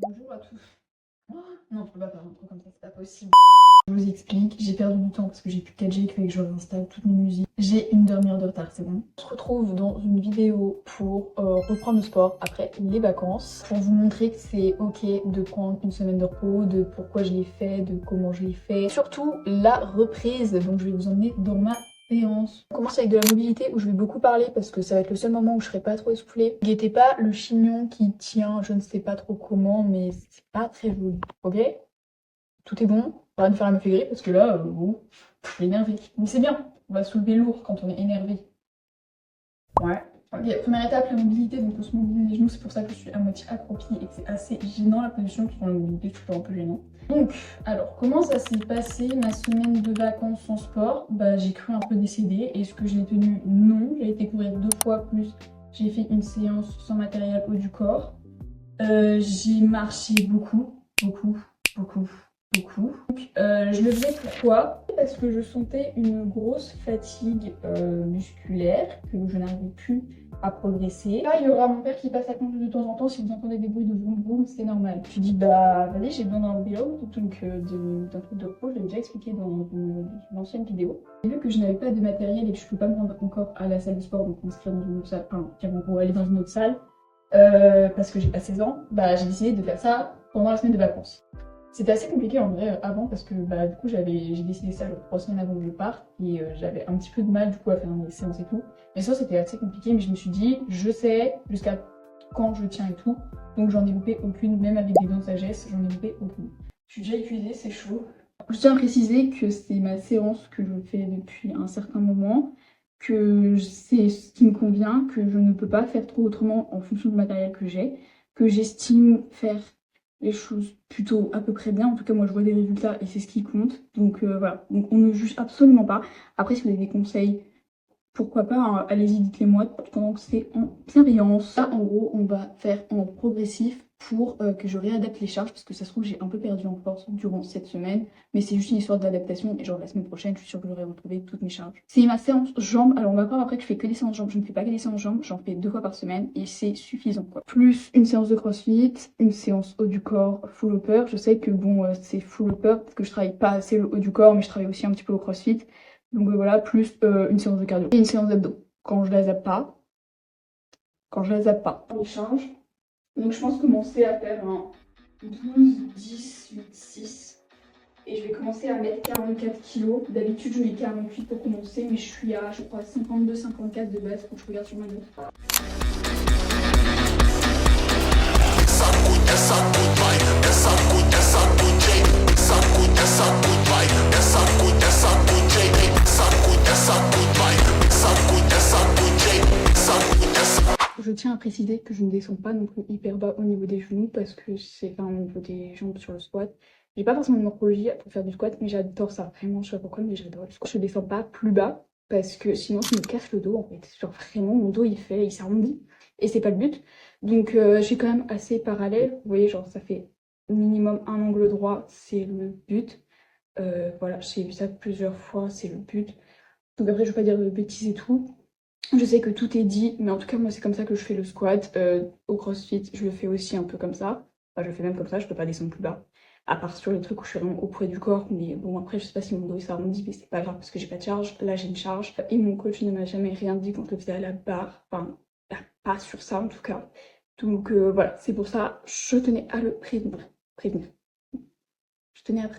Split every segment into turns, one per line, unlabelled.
Bonjour à tous. Oh, non, je peux pas faire un truc comme ça, c'est pas possible. Je vous explique, j'ai perdu du temps parce que j'ai plus 4G, il fallait que je réinstalle toutes mes musiques. J'ai une demi-heure de retard, c'est bon. On se retrouve dans une vidéo pour reprendre le sport après les vacances. Pour vous montrer que c'est ok de prendre une semaine de repos, de pourquoi je l'ai fait, de comment je l'ai fait. Surtout la reprise, donc je vais vous emmener dans ma séance. On commence avec de la mobilité où je vais beaucoup parler parce que ça va être le seul moment où je serai pas trop essoufflée. Guettez pas le chignon qui tient, je ne sais pas trop comment, mais c'est pas très joli, ok? Tout est bon, pas de faire la meuf aigrie parce que là, bon, je suis énervée. Mais c'est bien, on va soulever lourd quand on est énervé. Ouais. Ok, première étape, la mobilité, donc on se mobilise les genoux, c'est pour ça que je suis à moitié accroupie et que c'est assez gênant la position, parce que la mobilité c'est toujours un peu gênant. Donc, alors, comment ça s'est passé ma semaine de vacances sans sport? Bah, j'ai cru un peu décéder. Est-ce que je l'ai tenu? Non, j'ai été courir 2 fois plus. J'ai fait une séance sans matériel haut du corps. J'ai marché beaucoup, beaucoup, beaucoup, beaucoup. Donc, je le faisais pourquoi? Parce que je sentais une grosse fatigue musculaire, que je n'arrivais plus à progresser. Là, il y aura mon père qui passe à conduire de temps en temps. Si vous entendez des bruits de vroom vroom, c'est normal. Je dis, bah, vas-y, j'ai besoin d'un vélo, donc d'un truc de repos. Je l'ai déjà expliqué dans une ancienne vidéo. J'ai vu que je n'avais pas de matériel et que je ne peux pas me rendre encore à la salle de sport, donc m'inscrire dans une autre salle, enfin, pour aller dans une autre salle. Parce que j'ai pas 16 ans, bah, j'ai décidé de faire ça pendant la semaine de vacances. C'était assez compliqué en vrai avant parce que bah, du coup j'ai décidé ça genre 3 semaines avant que je parte et j'avais un petit peu de mal du coup à faire mes séances et tout. Mais ça c'était assez compliqué, mais je me suis dit je sais jusqu'à quand je tiens et tout, donc j'en ai loupé aucune, même avec des dents de sagesse, j'en ai loupé aucune. Je suis déjà épuisée, c'est chaud. Je tiens à préciser que c'est ma séance que je fais depuis un certain moment, que c'est ce qui me convient, que je ne peux pas faire trop autrement en fonction du matériel que j'ai, que j'estime faire les choses plutôt à peu près bien. En tout cas, moi, je vois des résultats et c'est ce qui compte. Donc voilà, donc on ne juge absolument pas. Après, si vous avez des conseils, pourquoi pas, hein, allez-y, dites-les-moi, pendant que c'est en bienveillance. Là, en gros, on va faire en progressif pour que je réadapte les charges, parce que ça se trouve, j'ai un peu perdu en force durant cette semaine, mais c'est juste une histoire d'adaptation, et genre la semaine prochaine, je suis sûre que j'aurai retrouvé toutes mes charges. C'est ma séance jambes, alors on va voir après que je fais que des séances jambes, je ne fais pas que des séances jambes, j'en fais 2 fois par semaine, et c'est suffisant, quoi. Plus une séance de crossfit, une séance haut du corps, full upper, je sais que bon, c'est full upper, parce que je travaille pas assez le haut du corps, mais je travaille aussi un petit peu au crossfit. Donc voilà, plus une séance de cardio et une séance d'abdos. Quand je la zappe pas, on change. Donc je pense commencer à faire un 12, 10, 8, 6. Et je vais commencer à mettre 44 kilos. D'habitude, je mets 48 pour commencer, mais je suis à, je crois, 52, 54 de base. Faut que je regarde sur ma note. Je tiens à préciser que je ne descends pas non plus hyper bas au niveau des genoux parce que c'est au niveau des jambes sur le squat. J'ai pas forcément de morphologie pour faire du squat, mais j'adore ça. Vraiment, je sais pas pourquoi, mais j'adore le squat. Je descends pas plus bas parce que sinon ça me casse le dos en fait. Genre vraiment, mon dos il s'arrondit et c'est pas le but. Donc je suis quand même assez parallèle. Vous voyez, genre ça fait minimum un angle droit, c'est le but. Voilà, j'ai vu ça plusieurs fois, c'est le but. Donc après, je vais pas dire de bêtises et tout. Je sais que tout est dit, mais en tout cas, moi, c'est comme ça que je fais le squat. Au CrossFit, je le fais aussi un peu comme ça. Enfin, je le fais même comme ça, je peux pas descendre plus bas. À part sur les trucs où je suis vraiment au poids du corps. Mais bon, après, je sais pas si mon dos il s'arrondit, mais c'est pas grave parce que j'ai pas de charge. Là, j'ai une charge. Et mon coach ne m'a jamais rien dit quand je le faisais à la barre. Enfin, pas sur ça en tout cas. Donc voilà, c'est pour ça, je tenais à le prévenir. Je tenais à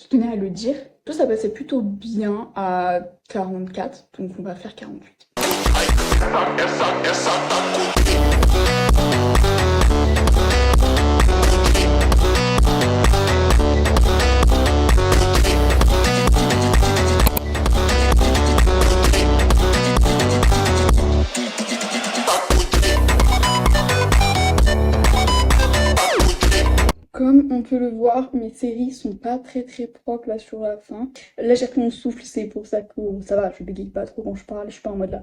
Je tenais à le dire. Tout ça passait plutôt bien à 44, donc on va faire 48. Comme on peut le voir, mes séries sont pas très propres là sur la fin. Là j'ai repris mon souffle, c'est pour ça que ça va, je bégaye pas trop quand je parle, je suis pas en mode là,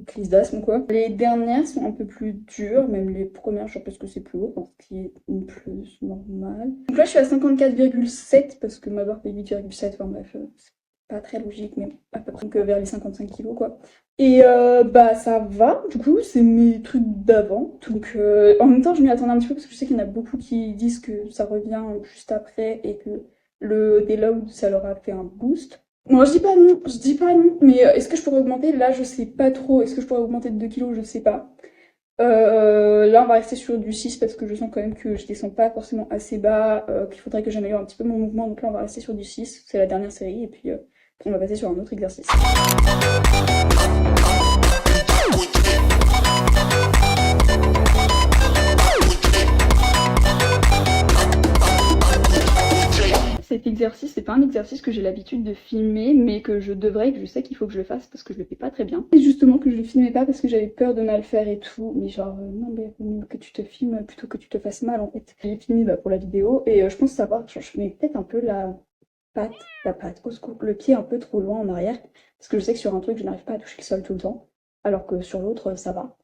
crise d'asthme quoi. Les dernières sont un peu plus dures, même les premières, je sais pas parce que c'est plus haut, ce qui est une plus normale. Donc là je suis à 54,7 parce que ma barre fait 8,7, enfin bref,
pas très logique, mais à peu près que vers les 55 kilos, quoi. Et bah ça va, du coup, c'est mes trucs d'avant. Donc en même temps, je m'y attendais un petit peu parce que je sais qu'il y en a beaucoup qui disent que ça revient juste après et que le déload, ça leur a fait un boost. Moi, je dis pas non, mais est-ce que je pourrais augmenter? Là, je sais pas trop. Est-ce que je pourrais augmenter de 2 kilos? Je sais pas. Là, on va rester sur du 6 parce que je sens quand même que je descends pas forcément assez bas, qu'il faudrait que j'améliore un petit peu mon mouvement. Donc là, on va rester sur du 6. C'est la dernière série et puis on va passer sur un autre exercice. Cet exercice, c'est pas un exercice que j'ai l'habitude de filmer, mais que je devrais, que je sais qu'il faut que je le fasse parce que je le fais pas très bien. Et justement que je le filmais pas parce que j'avais peur de mal faire et tout, mais genre non mais que tu te filmes plutôt que tu te fasses mal en fait. J'ai filmé pour la vidéo et je pense savoir, genre, je mets peut-être un peu la patte, au secours, le pied un peu trop loin en arrière, parce que je sais que sur un truc je n'arrive pas à toucher le sol tout le temps, alors que sur l'autre ça va.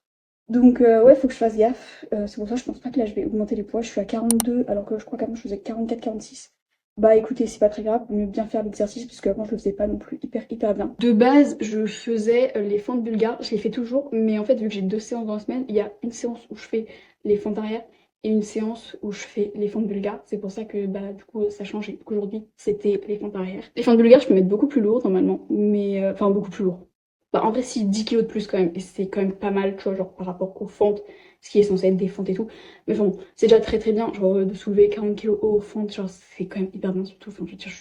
Donc ouais, faut que je fasse gaffe. C'est pour ça que je pense pas que là je vais augmenter les poids. Je suis à 42 alors que je crois qu'avant je faisais 44-46. Bah écoutez, c'est pas très grave, vaut mieux bien faire l'exercice puisque avant je le faisais pas non plus hyper bien. De base, je faisais les fentes bulgares, je les fais toujours, mais en fait vu que j'ai 2 séances dans la semaine, il y a une séance où je fais les fentes arrière et une séance où je fais les fentes bulgares. C'est pour ça que bah du coup ça a changé. Donc aujourd'hui, c'était les fentes arrière. Les fentes bulgares, je peux mettre beaucoup plus lourd normalement, mais enfin beaucoup plus lourd. Bah, en vrai, si 10 kilos de plus quand même, et c'est quand même pas mal, tu vois, genre par rapport aux fentes, ce qui est censé être des fentes et tout. Mais bon, c'est déjà très bien, genre de soulever 40 kilos aux fentes, genre c'est quand même hyper bien surtout. Enfin, je veux dire,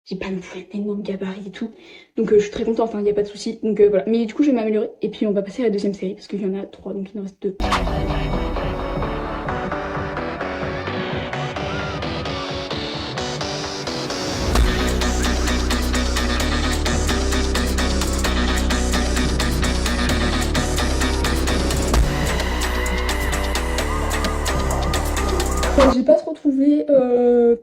j'ai pas non plus un énorme gabarit et tout. Donc je suis très contente, enfin, y a pas de souci. Donc voilà. Mais du coup, je vais m'améliorer. Et puis on va passer à la deuxième série, parce qu'il y en a 3, donc il en reste 2. J'ai pas trop trouvé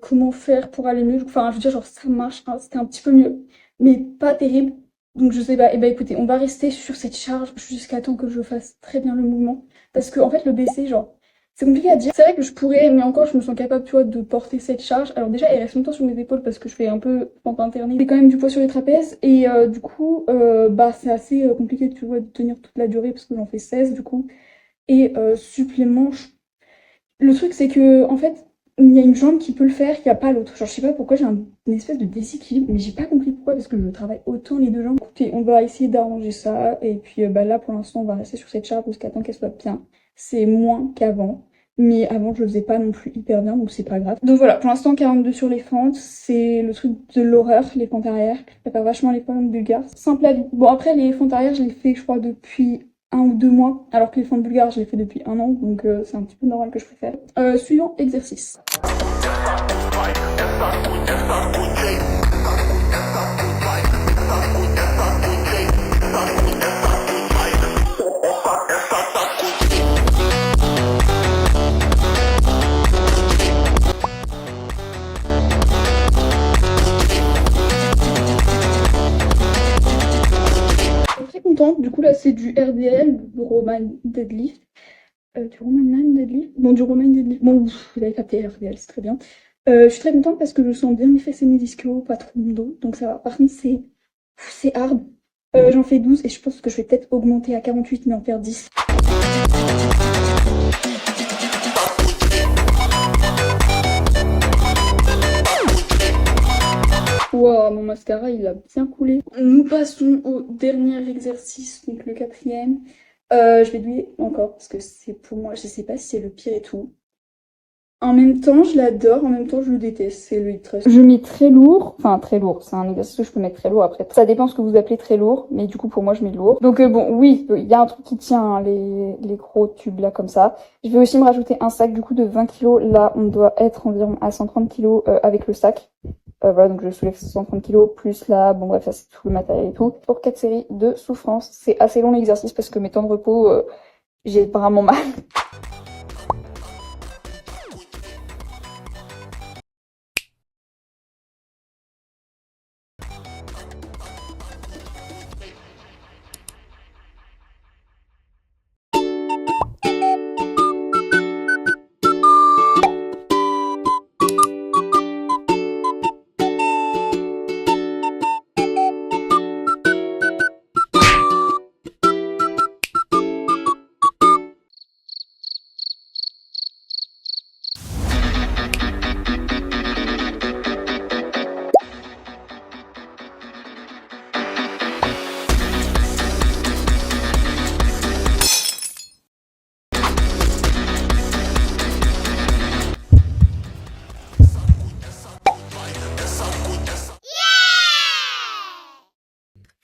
comment faire pour aller mieux. Enfin, je veux dire, genre, ça marche, hein, c'était un petit peu mieux, mais pas terrible. Donc, je sais pas. Et bah, écoutez, on va rester sur cette charge jusqu'à temps que je fasse très bien le mouvement. Parce que, en fait, le baisser, genre, c'est compliqué à dire. C'est vrai que je pourrais, mais encore, je me sens capable, tu vois, de porter cette charge. Alors, déjà, elle reste longtemps sur mes épaules parce que je fais un peu pente interne. J'ai quand même du poids sur les trapèzes. Et du coup, bah, c'est assez compliqué, tu vois, de tenir toute la durée parce que j'en fais 16 du coup. Et supplément, le truc, c'est que, en fait, il y a une jambe qui peut le faire, il n'y a pas l'autre. Genre, je sais pas pourquoi j'ai une espèce de déséquilibre, mais j'ai pas compris pourquoi, parce que je travaille autant les deux jambes. Écoutez, on va essayer d'arranger ça, et puis bah, là, pour l'instant, on va rester sur cette charge jusqu'à temps qu'elle soit bien. C'est moins qu'avant, mais avant, je le faisais pas non plus hyper bien, donc c'est pas grave. Donc voilà, pour l'instant, 42 sur les fentes, c'est le truc de l'horreur, les fentes arrière. Je prépare vachement les fentes bulgares. Simple à vie. Bon, après, les fentes arrière, je les fais, je crois, depuis 1 ou 2 mois, alors que les fentes bulgares, je les fais depuis 1 an, donc c'est un petit peu normal que je préfère. Suivant exercice. Je suis très contente, du coup là c'est du RDL, du Roman Deadlift. Du Roman Deadlift? Bon, du Roman Deadlift. Bon, vous avez capté RDL, c'est très bien. Je suis très contente parce que je sens bien mes fesses et mes ischios, pas trop mon dos, donc ça va. Par contre, c'est hard. J'en fais 12 et je pense que je vais peut-être augmenter à 48, mais en faire 10. Wow, mon mascara, il a bien coulé. Nous passons au dernier exercice, donc le quatrième. Je vais douiller encore parce que c'est pour moi, je sais pas si c'est le pire et tout. En même temps, je l'adore, en même temps, je le déteste. C'est le hip thrust. Je mets très lourd, enfin très lourd. C'est un exercice que je peux mettre très lourd après. Ça dépend ce que vous appelez très lourd, mais du coup, pour moi, je mets lourd. Donc bon, oui, il y a un truc qui tient, hein, les gros tubes là comme ça. Je vais aussi me rajouter un sac du coup de 20 kilos. Là, on doit être environ à 130 kilos avec le sac. Voilà, donc je soulève 130 kilos plus là, bon bref, ça c'est tout le matériel et tout. Pour 4 séries de souffrance. C'est assez long l'exercice parce que mes temps de repos, j'ai vraiment mal.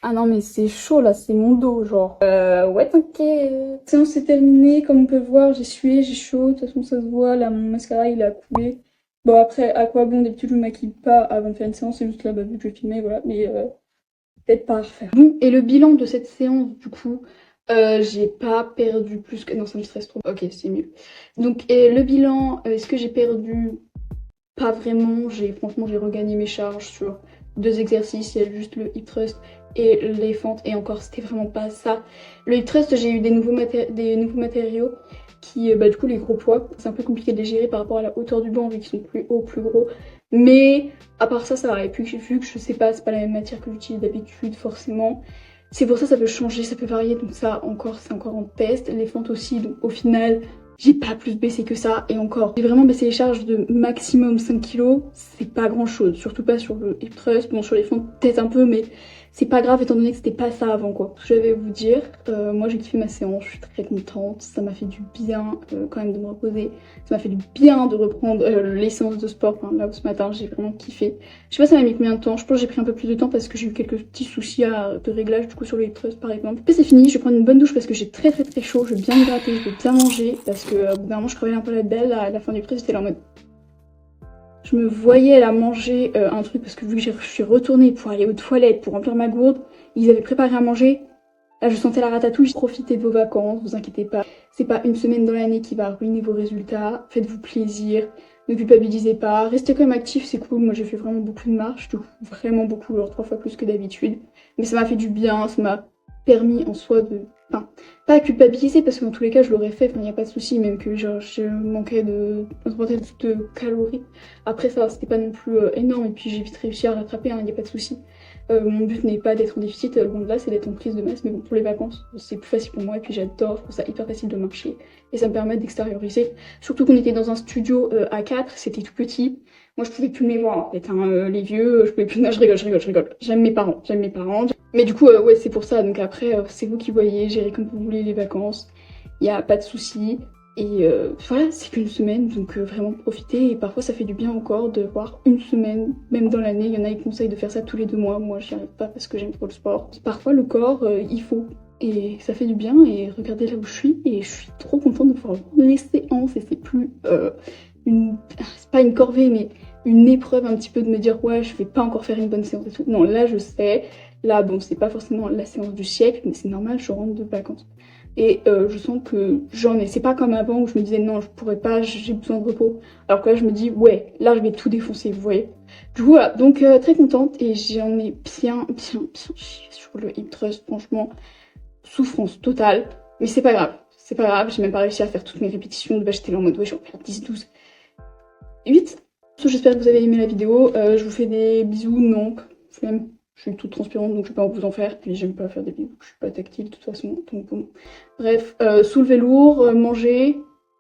Ah non mais c'est chaud là, c'est mon dos genre. Ouais t'inquiète. Séance c'est terminé, comme on peut le voir, j'ai sué, j'ai chaud, de toute façon ça se voit, là mon mascara il a coulé. Bon après, à quoi bon, d'habitude je me maquille pas avant de faire une séance, c'est juste là bah, vu que je vais filmer, voilà, mais peut-être pas à refaire. Bon, et le bilan de cette séance du coup, j'ai pas perdu plus que... Non ça me stresse trop. Ok c'est mieux. Donc et le bilan, est-ce que j'ai perdu? Pas vraiment, franchement j'ai regagné mes charges sur 2 exercices, il y a juste le hip thrust et les fentes, et encore c'était vraiment pas ça. Le hip thrust, j'ai eu des nouveaux matériaux qui, bah du coup les gros poids, c'est un peu compliqué de les gérer par rapport à la hauteur du banc vu qu'ils sont plus hauts, plus gros, mais à part ça va, et puis vu que je sais pas, c'est pas la même matière que j'utilise d'habitude forcément, c'est pour ça ça peut changer, ça peut varier, donc ça encore c'est encore en test, les fentes aussi, donc au final j'ai pas plus baissé que ça, et encore. J'ai vraiment baissé les charges de maximum 5 kilos, c'est pas grand chose, surtout pas sur le hip thrust, bon sur les fentes peut-être un peu, mais c'est pas grave étant donné que c'était pas ça avant quoi. Je vais vous dire, moi j'ai kiffé ma séance, je suis très contente, ça m'a fait du bien quand même de me reposer, ça m'a fait du bien de reprendre les séances de sport, hein. Là ce matin j'ai vraiment kiffé. Je sais pas ça m'a mis combien de temps, je pense que j'ai pris un peu plus de temps parce que j'ai eu quelques petits soucis de réglage du coup sur le hip thrust par exemple. Puis c'est fini, je vais prendre une bonne douche parce que j'ai très chaud, je vais bien hydrater, je vais bien manger parce que au bout d'un moment je crevais un peu la dalle, à la fin du prix j'étais là en mode... Je me voyais là manger un truc parce que vu que je suis retournée pour aller aux toilettes, pour remplir ma gourde, ils avaient préparé à manger. Là je sentais la ratatouille. Profitez de vos vacances, vous inquiétez pas. C'est pas une semaine dans l'année qui va ruiner vos résultats. Faites-vous plaisir, ne culpabilisez pas. Restez quand même actifs, c'est cool. Moi j'ai fait vraiment beaucoup de marches, du coup, vraiment beaucoup, genre 3 fois plus que d'habitude. Mais ça m'a fait du bien, ça m'a permis en soi de... Enfin, pas à culpabiliser parce que dans tous les cas je l'aurais fait, il n'y a pas de souci, même que genre je manquais de calories. Après ça c'était pas non plus énorme et puis j'ai vite réussi à rattraper, il n'y a pas de souci. Mon but n'est pas d'être en déficit, loin de là, c'est d'être en prise de masse, mais bon pour les vacances c'est plus facile pour moi et puis j'adore, je trouve ça hyper facile de marcher et ça me permet d'extérioriser. Surtout qu'on était dans un studio à 4, c'était tout petit. Moi je pouvais plus me les voir en fait, hein. Les vieux, je pouvais plus... Non, je rigole. J'aime mes parents. Mais du coup, ouais, c'est pour ça. Donc après, c'est vous qui voyez, gérez comme vous voulez les vacances. Il n'y a pas de souci. Et voilà, c'est qu'une semaine, donc vraiment profitez. Et parfois, ça fait du bien encore de voir une semaine, même dans l'année. Il y en a qui conseillent de faire ça tous les 2 mois. Moi, j'y arrive pas parce que j'aime trop le sport. Parfois, le corps, il faut. Et ça fait du bien. Et regardez là où je suis. Et je suis trop contente de pouvoir voir les séances. Et c'est plus c'est pas une corvée, mais une épreuve un petit peu de me dire ouais, je vais pas encore faire une bonne séance et tout. Non, là, je sais. Là, bon, c'est pas forcément la séance du siècle, mais c'est normal, je rentre de vacances. Et je sens que j'en ai. C'est pas comme avant où je me disais non, je pourrais pas, j'ai besoin de repos. Alors que là, je me dis ouais, là, je vais tout défoncer, vous voyez. Du coup, voilà, donc très contente et j'en ai bien chié sur le hip thrust, franchement. Souffrance totale, mais c'est pas grave, j'ai même pas réussi à faire toutes mes répétitions. Bah, j'étais là en mode ouais, je vais en faire 10, 12, 8. J'espère que vous avez aimé la vidéo. Je vous fais des bisous, non, flemme. Je suis toute transpirante donc je vais pas vous en faire. Et j'aime pas faire des bisous, je suis pas tactile de toute façon. Donc bon. Bref, soulevez lourd, mangez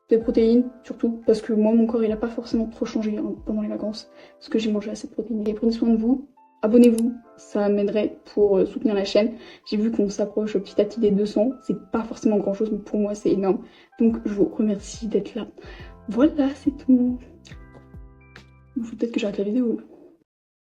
des protéines surtout. Parce que moi mon corps il a pas forcément trop changé hein, pendant les vacances. Parce que j'ai mangé assez de protéines. Et prenez soin de vous, abonnez-vous, ça m'aiderait pour soutenir la chaîne. J'ai vu qu'on s'approche petit à petit des 200. C'est pas forcément grand chose mais pour moi c'est énorme. Donc je vous remercie d'être là. Voilà, c'est tout. Peut-être que j'arrête la vidéo.